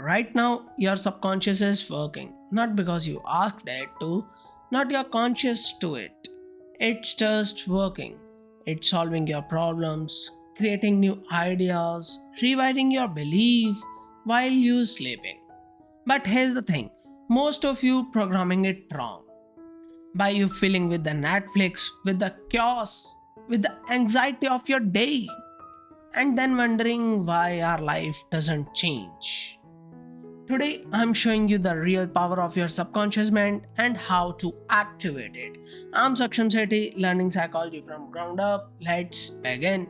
Right now, your subconscious is working, not because you asked it to, not you're conscious to it. It's just working. It's solving your problems, creating new ideas, rewiring your belief while you sleeping. But here's the thing, most of you programming it wrong. By you filling with the Netflix, with the chaos, with the anxiety of your day, and then wondering why our life doesn't change. Today, I'm showing you the real power of your subconscious mind and how to activate it. I'm Saksham Sethi, learning psychology from ground up. Let's begin.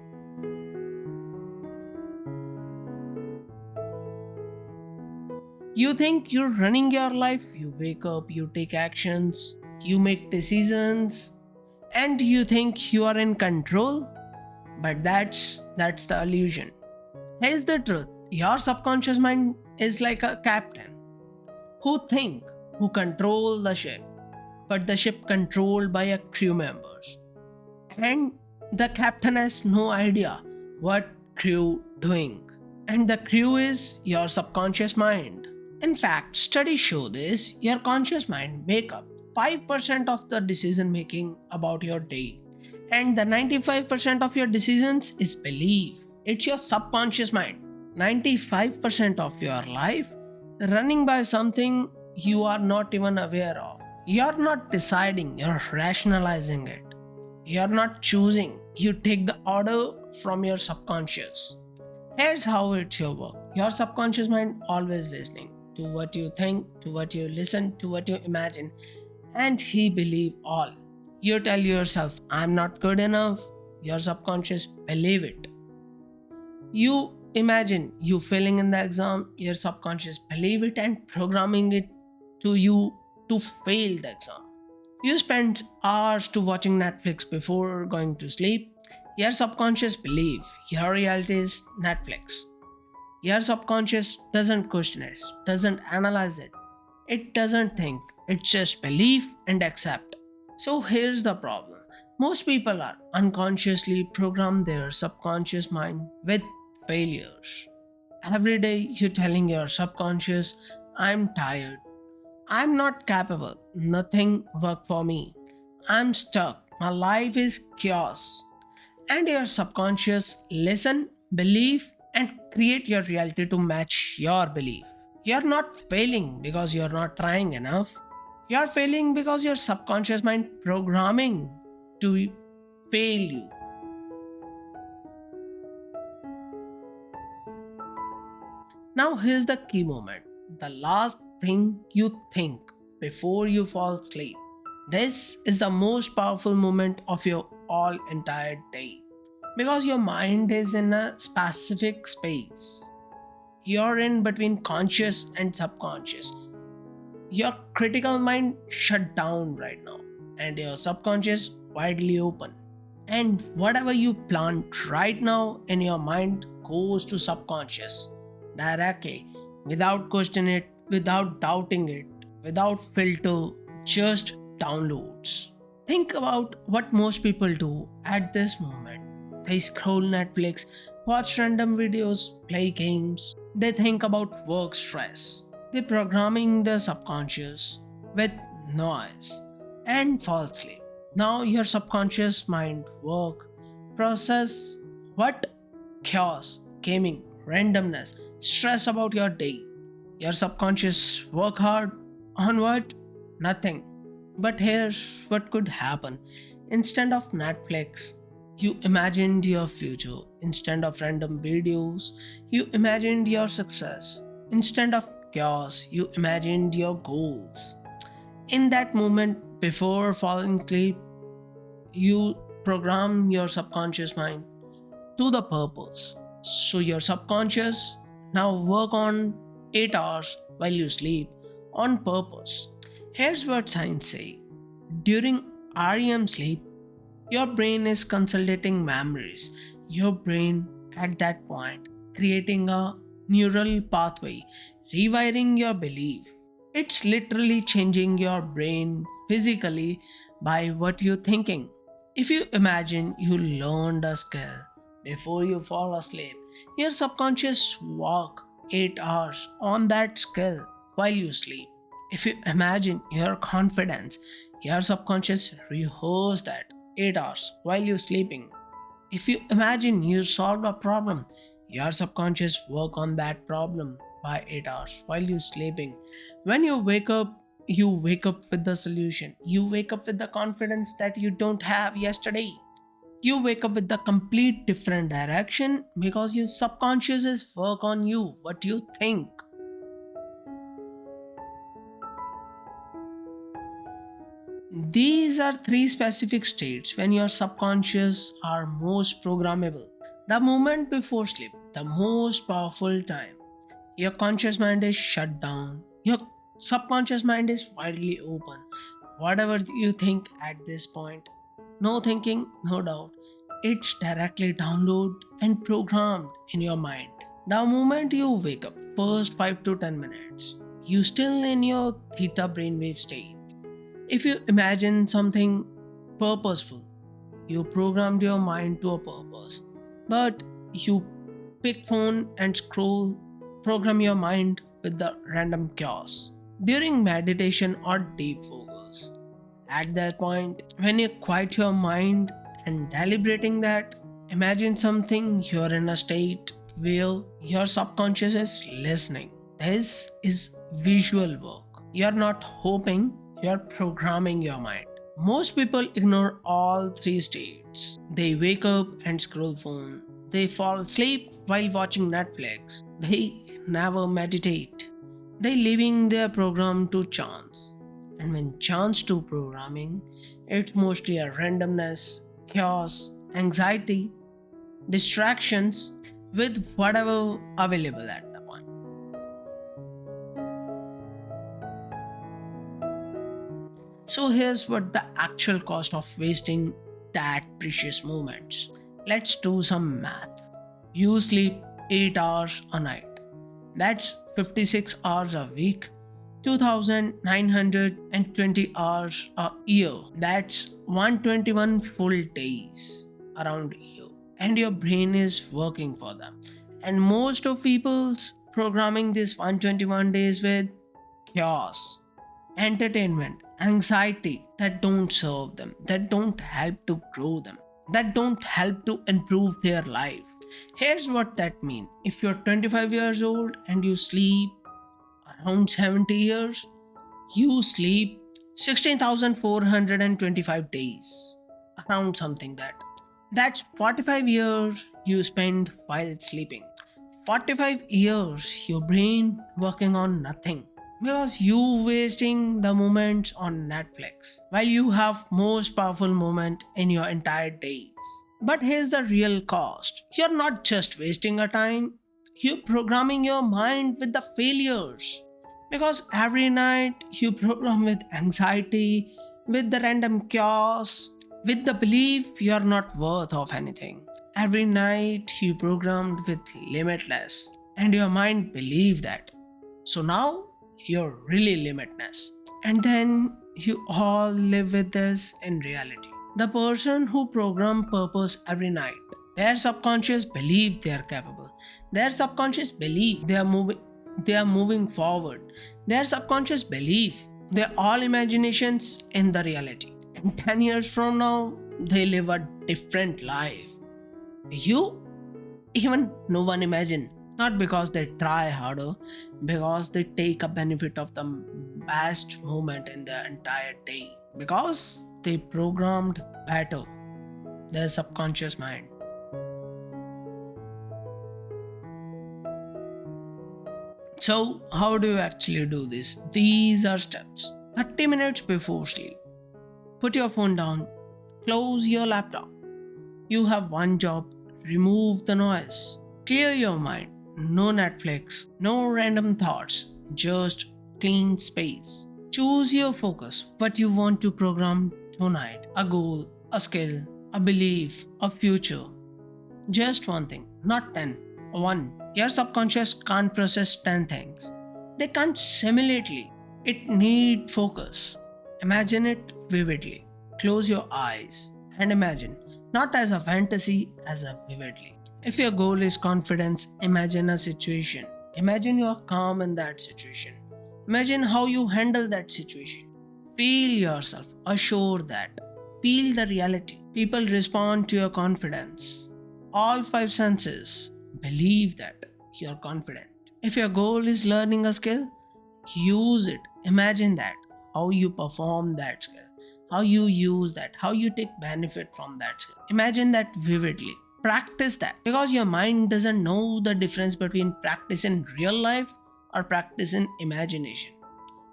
You think you're running your life, you wake up, you take actions, you make decisions, and you think you are in control? But that's the illusion. Here's the truth. Your subconscious mind is like a captain who control the ship, but the ship controlled by a crew members. And the captain has no idea what crew doing. And the crew is your subconscious mind. In fact, studies show this, your conscious mind make up 5% of the decision making about your day. And the 95% of your decisions is belief. It's your subconscious mind. 95% of your life running by something you are not even aware of. You're not deciding, you're rationalizing it. You're not choosing, you take the order from your subconscious. Here's how it's your work. Your subconscious mind always listening to what you think, to what you listen, to what you imagine, and he believe all. You tell yourself, I'm not good enough, your subconscious believe it. You imagine you failing in the exam, your subconscious believe it and programming it to you to fail the exam. You spend hours to watching Netflix before going to sleep, your subconscious believe your reality is Netflix. Your subconscious doesn't question it, doesn't analyze it. It doesn't think, it just believe and accept. So here's the problem. Most people are unconsciously program their subconscious mind with failures. Every day you're telling your subconscious, I'm tired, I'm not capable, nothing worked for me, I'm stuck, my life is chaos. And your subconscious listen, believe, and create your reality to match your belief. You're not failing because you're not trying enough. You're failing because your subconscious mind programming to fail you. Now here's the key moment. The last thing you think before you fall asleep. This is the most powerful moment of your all entire day. Because your mind is in a specific space. You're in between conscious and subconscious. Your critical mind shut down right now and your subconscious widely open. And whatever you plant right now in your mind goes to subconscious directly, without questioning it, without doubting it, without filter, just downloads. Think about what most people do at this moment. They scroll Netflix, watch random videos, play games. They think about work stress. They're programming their subconscious with noise and fall asleep. Now your subconscious mind work, process what chaos, gaming, randomness, stress about your day. Your subconscious work hard on what? Nothing. But here's what could happen. Instead of Netflix, you imagined your future. Instead of random videos, you imagined your success. Instead of chaos, you imagined your goals. In that moment, before falling asleep, you program your subconscious mind to the purpose. So your subconscious now work on 8 hours while you sleep on purpose. Here's what science say. During REM sleep, your brain is consolidating memories. Your brain at that point creating a neural pathway, rewiring your belief. It's literally changing your brain physically by what you're thinking. If you imagine you learned a skill before you fall asleep, your subconscious work 8 hours on that skill while you sleep. If you imagine your confidence, your subconscious rehearse that 8 hours while you're sleeping. If you imagine you solve a problem, your subconscious work on that problem by 8 hours while you're sleeping. When you wake up with the solution. You wake up with the confidence that you don't have yesterday. You wake up with the complete different direction because your subconscious is work on you, what you think. These are three specific states when your subconscious are most programmable. The moment before sleep, the most powerful time. Your conscious mind is shut down. Your subconscious mind is widely open. Whatever you think at this point, no thinking, no doubt. It's directly downloaded and programmed in your mind. The moment you wake up, first 5 to 10 minutes, you still in your theta brainwave state. If you imagine something purposeful, you programmed your mind to a purpose. But you pick phone and scroll, program your mind with the random chaos. During meditation or deep focus. At that point, when you quiet your mind and deliberating that, imagine something you're in a state where your subconscious is listening. This is visual work. You're not hoping, you're programming your mind. Most people ignore all three states. They wake up and scroll phone. They fall asleep while watching Netflix. They never meditate. They leaving their program to chance. And when chance to programming, it's mostly a randomness, chaos, anxiety, distractions with whatever available at the point. So here's what the actual cost of wasting that precious moments. Let's do some math. You sleep 8 hours a night. That's 56 hours a week, 2,920 hours a year. That's 121 full days around you. And your brain is working for them. And most of people's programming this 121 days with chaos, entertainment, anxiety that don't serve them, that don't help to grow them, that don't help to improve their life. Here's what that means. If you're 25 years old and you sleep around 70 years, you sleep 16,425 days. Around something that. That's 45 years you spend while sleeping. 45 years your brain working on nothing. Because you wasting the moments on Netflix while you have most powerful moment in your entire days. But here's the real cost. You're not just wasting a time, you're programming your mind with the failures. Because every night you program with anxiety, with the random chaos, with the belief you're not worth of anything. Every night you programmed with limitless and your mind believe that. So now you're really limitless. And then you all live with this in reality. The person who program purpose every night, their subconscious believe they are capable. Their subconscious believe they are moving forward. Their subconscious believe they're all imaginations in the reality. And 10 years from now, they live a different life. You, even no one imagine. Not because they try harder, because they take a benefit of the best moment in the entire day. Because they programmed better their subconscious mind. So, how do you actually do this? These are steps. 30 minutes before sleep. Put your phone down. Close your laptop. You have one job. Remove the noise. Clear your mind. No Netflix. No random thoughts. Just clean space. Choose your focus. What you want to program tonight. A goal, a skill, a belief, a future. Just one thing, not 10. One. Your subconscious can't process 10 things. They can't simultaneously. It needs focus. Imagine it vividly. Close your eyes and imagine, not as a vividly. If your goal is confidence, imagine a situation Imagine you are calm in that situation. Imagine how you handle that situation. Feel yourself, assure that. Feel the reality. People respond to your confidence. All five senses believe that you are confident. If your goal is learning a skill, use it. Imagine that. How you perform that skill. How you use that. How you take benefit from that skill. Imagine that vividly. Practice that. Because your mind doesn't know the difference between practice in real life or practice in imagination.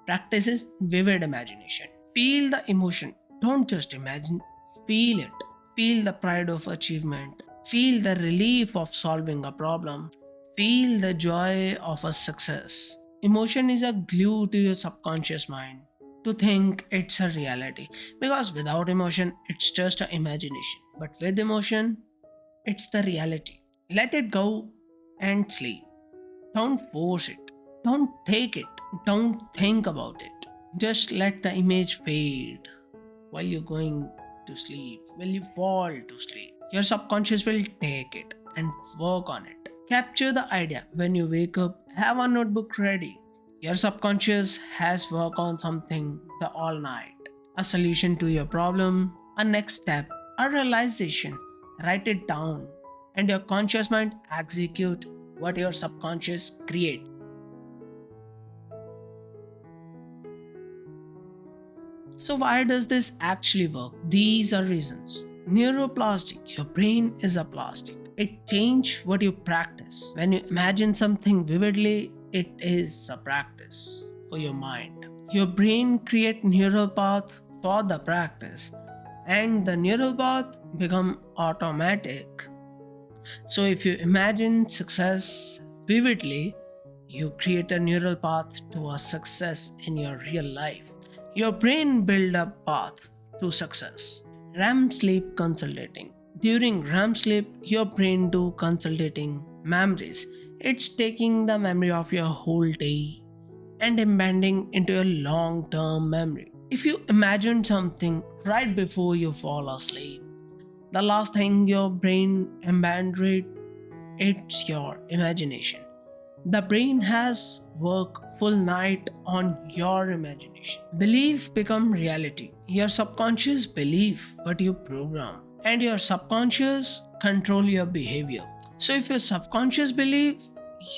Practice is vivid imagination. Feel the emotion. Don't just imagine, feel it. Feel the pride of achievement. Feel the relief of solving a problem. Feel the joy of a success. Emotion is a glue to your subconscious mind to think it's a reality. Because without emotion, it's just an imagination. But with emotion, it's the reality. Let it go and sleep. Don't force it. Don't take it. Don't think about it. Just let the image fade while you're going to sleep. When you fall to sleep, your subconscious will take it and work on it. Capture the idea. When you wake up, have a notebook ready. Your subconscious has worked on something the all night. A solution to your problem, a next step, a realization. Write it down and your conscious mind execute what your subconscious create. So why does this actually work? These are reasons. Neuroplastic, your brain is a plastic. It changes what you practice. When you imagine something vividly, it is a practice for your mind. Your brain create neural path for the practice and the neural path become automatic. So if you imagine success vividly, you create a neural path to a success in your real life. Your brain build a path to success. REM sleep consultating. During REM sleep, your brain do consolidating memories. It's taking the memory of your whole day and embedding into your long-term memory. If you imagine something right before you fall asleep, the last thing your brain embeds, it's your imagination. The brain has worked full night on your imagination. Belief become reality. Your subconscious believe what you program, and your subconscious control your behavior. So if your subconscious believe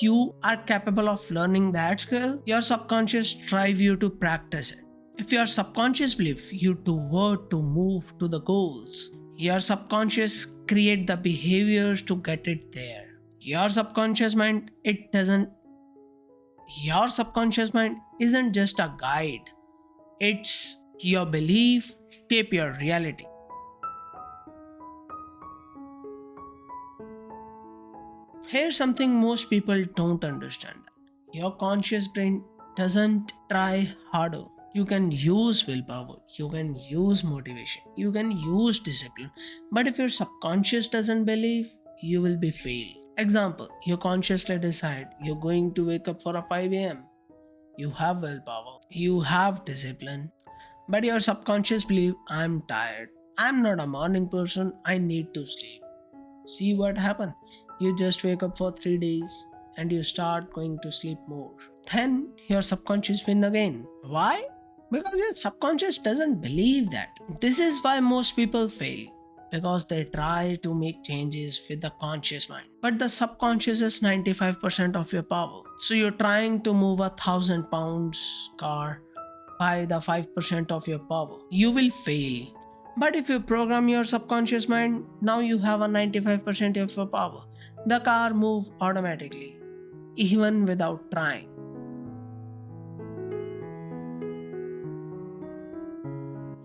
you are capable of learning that skill, your subconscious drive you to practice it. If your subconscious believe you to work to move to the goals, your subconscious create the behaviors to get it there. Your subconscious mind isn't just a guide. It's your belief shape your reality. Here's something most people don't understand. Your conscious brain doesn't try harder. You can use willpower, you can use motivation, you can use discipline. But if your subconscious doesn't believe, you will be fail. Example, you consciously decide you're going to wake up for a 5 a.m. You have willpower, you have discipline, but your subconscious believe I'm tired. I'm not a morning person, I need to sleep. See what happened? You just wake up for 3 days and you start going to sleep more. Then your subconscious win again. Why? Because your subconscious doesn't believe that. This is why most people fail. Because they try to make changes with the conscious mind. But the subconscious is 95% of your power. So you're trying to move a 1,000 pounds car by the 5% of your power. You will fail. But if you program your subconscious mind, now you have a 95% of your power. The car moves automatically, even without trying.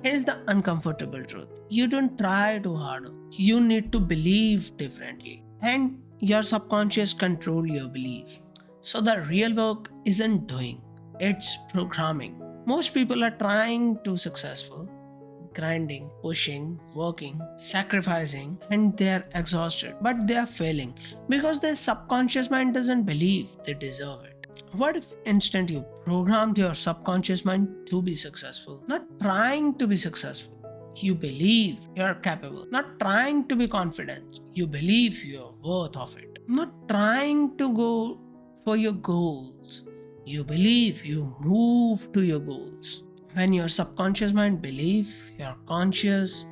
Here's the uncomfortable truth. You don't try too hard. You need to believe differently. And your subconscious control your belief. So the real work isn't doing, it's programming. Most people are trying to successful, grinding, pushing, working, sacrificing, and they are exhausted. But they are failing because their subconscious mind doesn't believe they deserve it. What if instead you programmed your subconscious mind to be successful? Not trying to be successful. You believe you're capable. Not trying to be confident. You believe you're worth of it. Not trying to go for your goals. You believe, you move to your goals. When your subconscious mind believes, your conscious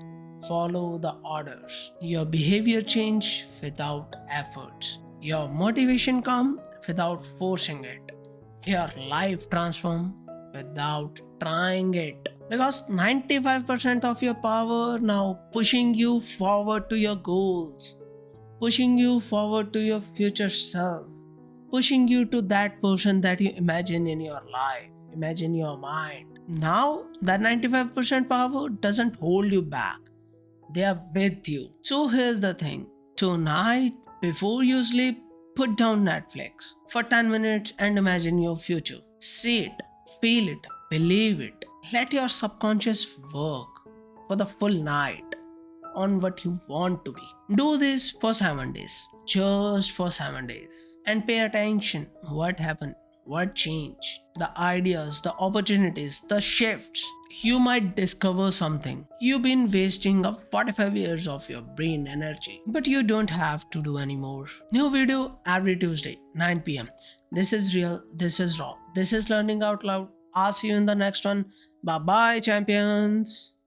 follow the orders. Your behavior change without efforts. Your motivation come without forcing it. Your life transform without trying it. Because 95% of your power now pushing you forward to your goals, pushing you forward to your future self, pushing you to that person that you imagine in your life, imagine your mind. Now, that 95% power doesn't hold you back, they are with you. So, here's the thing, tonight, before you sleep, put down Netflix for 10 minutes and imagine your future. See it, feel it, believe it. Let your subconscious work for the full night on what you want to be. Do this for 7 days, just for 7 days, and pay attention what happened, what changed, the ideas, the opportunities, the shifts. You might discover something. You've been wasting up 45 years of your brain energy, but you don't have to do anymore. New video every Tuesday, 9 pm. This is real, this is raw, this is learning out loud. I'll see you in the next one. Bye bye, champions.